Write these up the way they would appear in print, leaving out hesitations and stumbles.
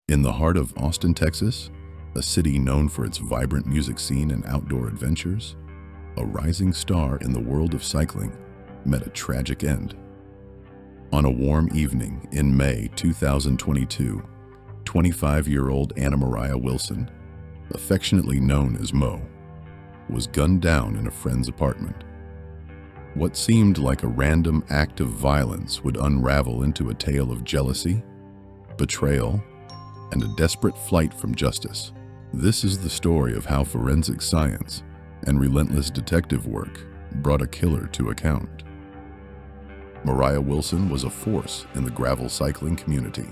In the heart of Austin, Texas, a city known for its vibrant music scene and outdoor adventures, a rising star in the world of cycling met a tragic end. On a warm evening in May 2022, 25-year-old Anna Moriah Wilson, affectionately known as Mo, was gunned down in a friend's apartment. What seemed like a random act of violence would unravel into a tale of jealousy, betrayal, and a desperate flight from justice. This is the story of how forensic science and relentless detective work brought a killer to account. Moriah Wilson was a force in the gravel cycling community.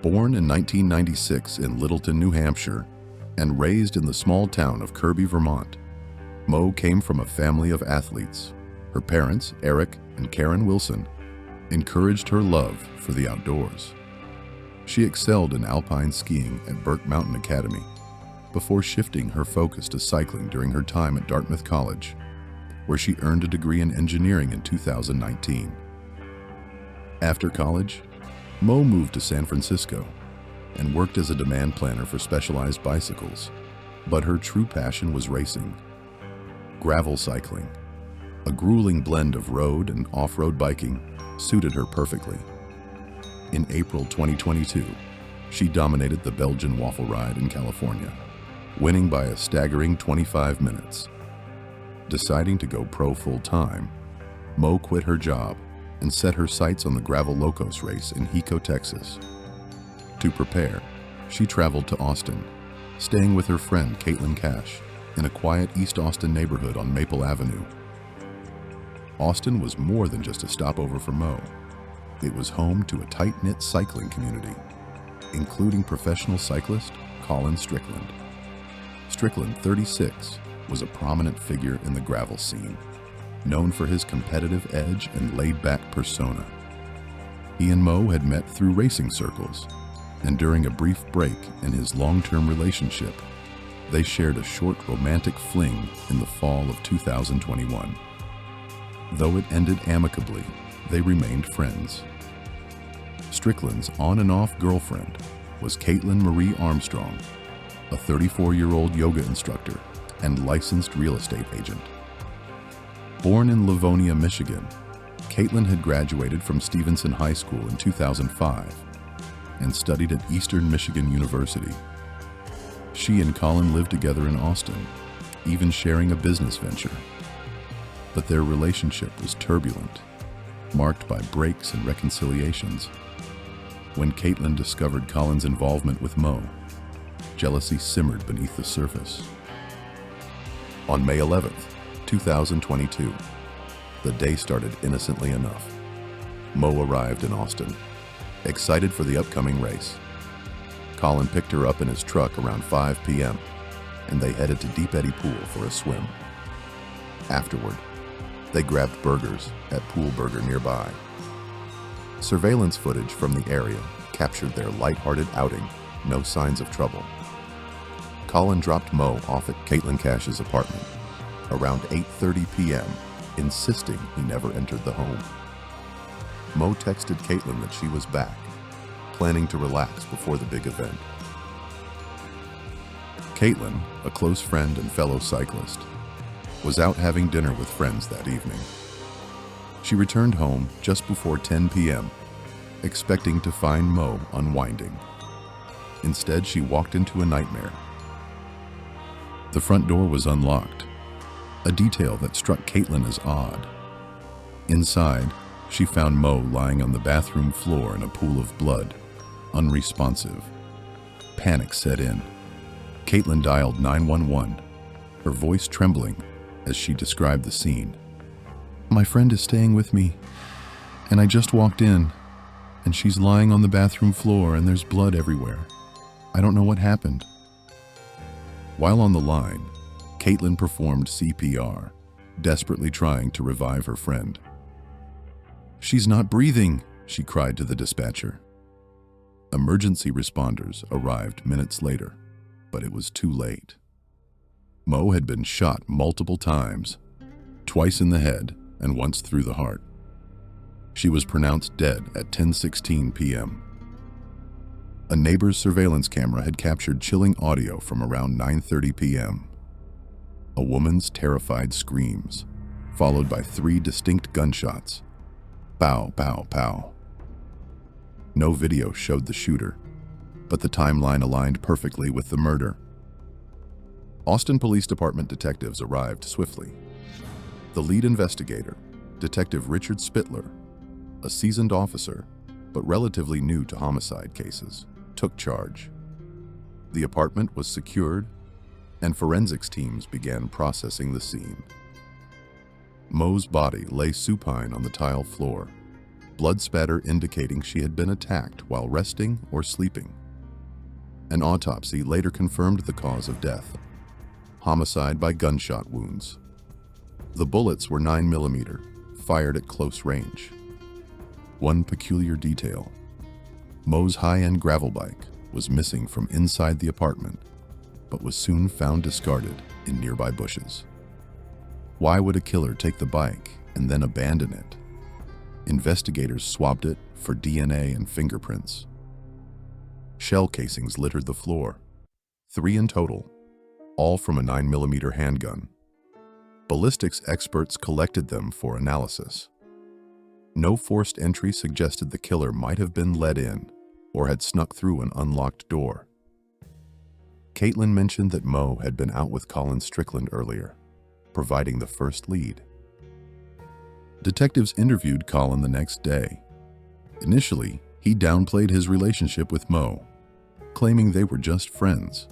Born in 1996 in Littleton, New Hampshire, and raised in the small town of Kirby, Vermont, Mo came from a family of athletes. Her parents, Eric and Karen Wilson, encouraged her love for the outdoors. She excelled in alpine skiing at Burke Mountain Academy before shifting her focus to cycling during her time at Dartmouth College, where she earned a degree in engineering in 2019. After college, Mo moved to San Francisco and worked as a demand planner for Specialized bicycles, but her true passion was racing. Gravel cycling, a grueling blend of road and off-road biking, suited her perfectly. In April 2022, she dominated the Belgian Waffle Ride in California, winning by a staggering 25 minutes. Deciding to go pro full-time, Mo quit her job and set her sights on the Gravel Locos race in Hico, Texas. To prepare, she traveled to Austin, staying with her friend Kaitlin in a quiet East Austin neighborhood on Maple Avenue. Austin was more than just a stopover for Mo. It was home to a tight-knit cycling community, including professional cyclist Colin Strickland. Strickland, 36, was a prominent figure in the gravel scene, known for his competitive edge and laid-back persona. He and Mo had met through racing circles, and during a brief break in his long-term relationship, they shared a short romantic fling in the fall of 2021. Though it ended amicably, they remained friends. Strickland's on and off girlfriend was Kaitlin Marie Armstrong, a 34-year-old yoga instructor and licensed real estate agent. Born in Livonia, Michigan, Kaitlin had graduated from Stevenson High School in 2005 and studied at Eastern Michigan University. She and Colin lived together in Austin, even sharing a business venture. But their relationship was turbulent, marked by breaks and reconciliations. When Kaitlin discovered Colin's involvement with Mo, jealousy simmered beneath the surface. On May 11th, 2022, the day started innocently enough. Mo arrived in Austin, excited for the upcoming race. Colin picked her up in his truck around 5 p.m., and they headed to Deep Eddy Pool for a swim. Afterward, they grabbed burgers at Pool Burger nearby. Surveillance footage from the area captured their lighthearted outing, no signs of trouble. Colin dropped Mo off at Kaitlin Cash's apartment around 8:30 p.m., insisting he never entered the home. Mo texted Kaitlin that she was back, planning to relax before the big event. Kaitlin, a close friend and fellow cyclist, was out having dinner with friends that evening. She returned home just before 10 p.m., expecting to find Mo unwinding. Instead, she walked into a nightmare. The front door was unlocked, a detail that struck Kaitlin as odd. Inside, she found Mo lying on the bathroom floor in a pool of blood, unresponsive. Panic set in. Kaitlin dialed 911, her voice trembling as she described the scene. "My friend is staying with me, and I just walked in, and she's lying on the bathroom floor and there's blood everywhere. I don't know what happened." While on the line, Kaitlin performed CPR, desperately trying to revive her friend. "She's not breathing," she cried to the dispatcher. Emergency responders arrived minutes later, but it was too late. Mo had been shot multiple times, twice in the head and once through the heart. She was pronounced dead at 10:16 p.m. A neighbor's surveillance camera had captured chilling audio from around 9:30 p.m. A woman's terrified screams, followed by 3 distinct gunshots. Pow, pow, pow. No video showed the shooter, but the timeline aligned perfectly with the murder. Austin Police Department detectives arrived swiftly. The lead investigator, Detective Richard Spittler, a seasoned officer, but relatively new to homicide cases, took charge. The apartment was secured, and forensics teams began processing the scene. Mo's body lay supine on the tile floor, blood spatter indicating she had been attacked while resting or sleeping. An autopsy later confirmed the cause of death: homicide by gunshot wounds. The bullets were 9mm, fired at close range. One peculiar detail: Mo's high-end gravel bike was missing from inside the apartment, but was soon found discarded in nearby bushes. Why would a killer take the bike and then abandon it? Investigators swabbed it for DNA and fingerprints. Shell casings littered the floor, 3 in total, all from a 9mm handgun. Ballistics experts collected them for analysis. No forced entry suggested the killer might have been let in or had snuck through an unlocked door. Kaitlin mentioned that Mo had been out with Colin Strickland earlier, providing the first lead. Detectives interviewed Colin the next day. Initially, he downplayed his relationship with Mo, claiming they were just friends.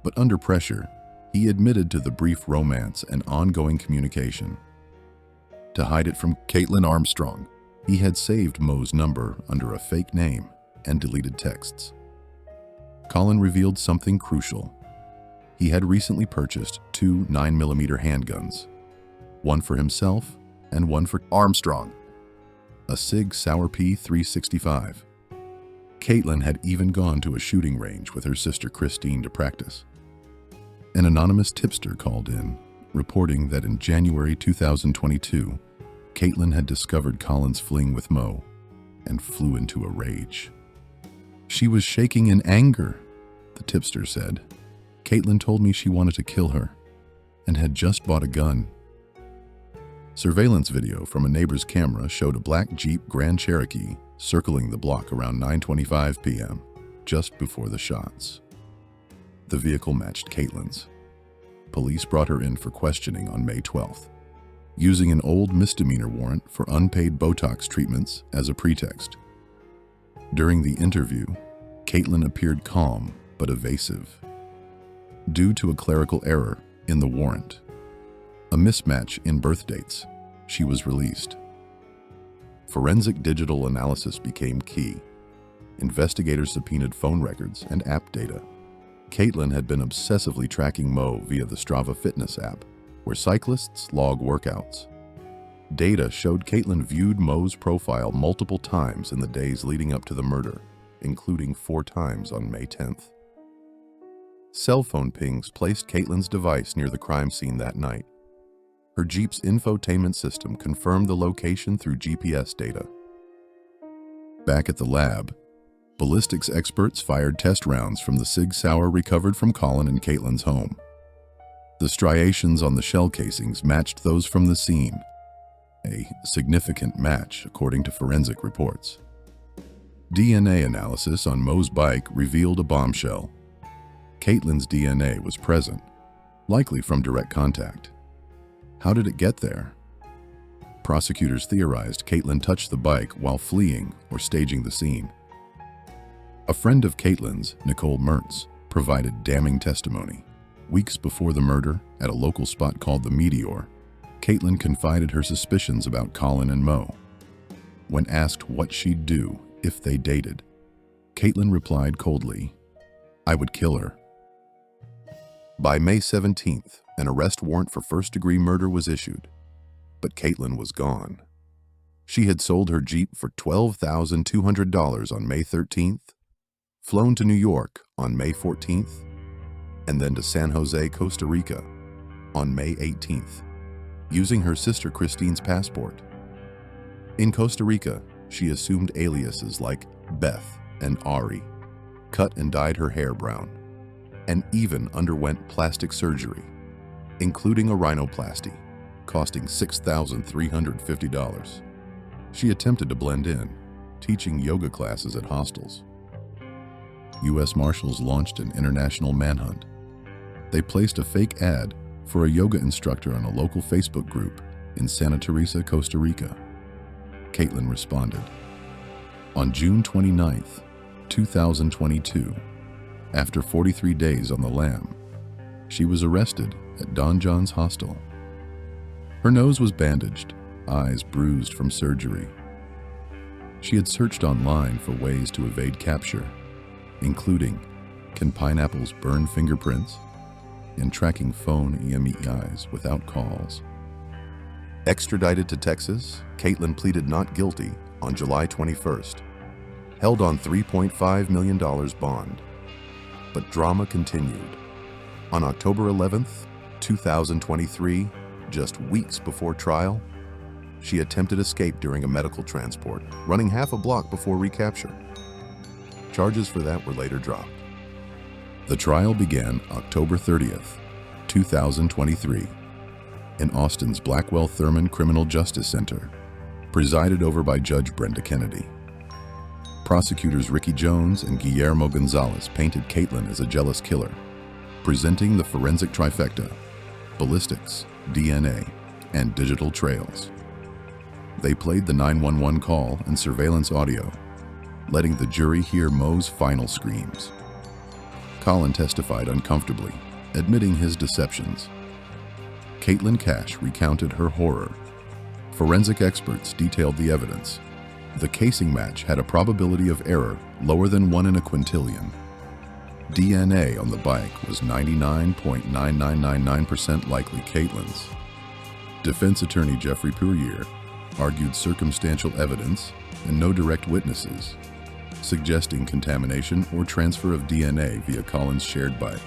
But under pressure, he admitted to the brief romance and ongoing communication. To hide it from Kaitlin Armstrong, he had saved Mo's number under a fake name and deleted texts. Colin revealed something crucial. He had recently purchased 2 9mm handguns, one for himself and one for Armstrong, a SIG Sauer P365. Kaitlin had even gone to a shooting range with her sister Christine to practice. An anonymous tipster called in, reporting that in January 2022, Kaitlin had discovered Colin's fling with Mo and flew into a rage. She was shaking in anger, the tipster said. Kaitlin told me she wanted to kill her and had just bought a gun. Surveillance video from a neighbor's camera showed a black Jeep Grand Cherokee circling the block around 9:25 p.m., just before the shots. The vehicle matched Kaitlin's. Police brought her in for questioning on May 12th, using an old misdemeanor warrant for unpaid Botox treatments as a pretext. During the interview, Kaitlin appeared calm but evasive. Due to a clerical error in the warrant, a mismatch in birth dates, she was released. Forensic digital analysis became key. Investigators subpoenaed phone records and app data. Kaitlin had been obsessively tracking Mo via the Strava fitness app, where cyclists log workouts. Data showed Kaitlin viewed Mo's profile multiple times in the days leading up to the murder, including 4 times on May 10th. Cell phone pings placed Kaitlin's device near the crime scene that night. Her Jeep's infotainment system confirmed the location through GPS data. Back at the lab, ballistics experts fired test rounds from the SIG Sauer recovered from Colin and Kaitlin's home. The striations on the shell casings matched those from the scene, a significant match according to forensic reports. DNA analysis on Mo's bike revealed a bombshell. Kaitlin's DNA was present, likely from direct contact. How did it get there? Prosecutors theorized Kaitlin touched the bike while fleeing or staging the scene. A friend of Kaitlin's, Nicole Mertz, provided damning testimony. Weeks before the murder, at a local spot called the Meteor, Kaitlin confided her suspicions about Colin and Mo. When asked what she'd do if they dated, Kaitlin replied coldly, "I would kill her." By May 17th, an arrest warrant for first-degree murder was issued, but Kaitlin was gone. She had sold her Jeep for $12,200 on May 13th, flown to New York on May 14th, and then to San Jose, Costa Rica on May 18th, using her sister Christine's passport. In Costa Rica, she assumed aliases like Beth and Ari, cut and dyed her hair brown, and even underwent plastic surgery, including a rhinoplasty, costing $6,350. She attempted to blend in, teaching yoga classes at hostels. U.S. Marshals launched an international manhunt. They placed a fake ad for a yoga instructor on a local Facebook group in Santa Teresa, Costa Rica. Kaitlin responded. On June 29, 2022, after 43 days on the lam, she was arrested at Don John's hostel. Her nose was bandaged, eyes bruised from surgery. She had searched online for ways to evade capture, including, can pineapples burn fingerprints? And tracking phone EMEIs without calls. Extradited to Texas, Kaitlin pleaded not guilty on July 21st, held on $3.5 million bond. But drama continued. On October 11th, 2023, just weeks before trial, she attempted escape during a medical transport, running half a block before recapture. Charges for that were later dropped. The trial began October 30th, 2023, in Austin's Blackwell Thurman Criminal Justice Center, presided over by Judge Brenda Kennedy. Prosecutors Ricky Jones and Guillermo Gonzalez painted Kaitlin as a jealous killer, presenting the forensic trifecta: ballistics, DNA, and digital trails. They played the 911 call and surveillance audio, letting the jury hear Mo's final screams. Colin testified uncomfortably, admitting his deceptions. Kaitlin Cash recounted her horror. Forensic experts detailed the evidence. The casing match had a probability of error lower than 1 in a quintillion. DNA on the bike was 99.9999% likely Kaitlin's. Defense attorney Jeffrey Puryear argued circumstantial evidence and no direct witnesses, suggesting contamination or transfer of DNA via Colin's shared bike.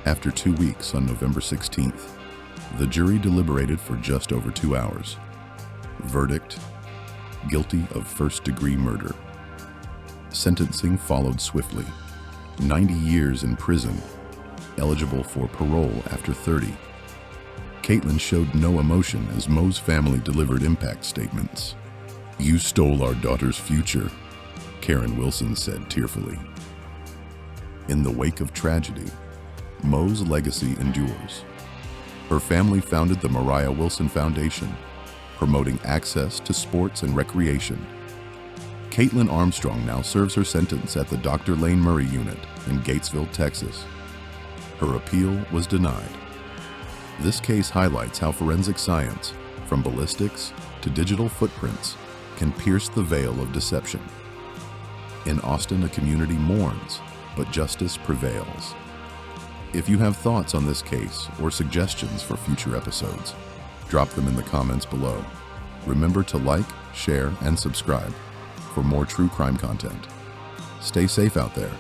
After 2 weeks on November 16th, the jury deliberated for just over 2 hours. Verdict: guilty of first-degree murder. Sentencing followed swiftly. 90 years in prison, eligible for parole after 30. Kaitlin showed no emotion as Mo's family delivered impact statements. "You stole our daughter's future," Karen Wilson said tearfully. In the wake of tragedy, Mo's legacy endures. Her family founded the Moriah Wilson Foundation, promoting access to sports and recreation. Kaitlin Armstrong now serves her sentence at the Dr. Lane Murray Unit in Gatesville, Texas. Her appeal was denied. This case highlights how forensic science, from ballistics to digital footprints, can pierce the veil of deception. In Austin, a community mourns, but justice prevails. If you have thoughts on this case or suggestions for future episodes, drop them in the comments below. Remember to like, share, and subscribe for more true crime content. Stay safe out there,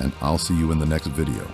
and I'll see you in the next video.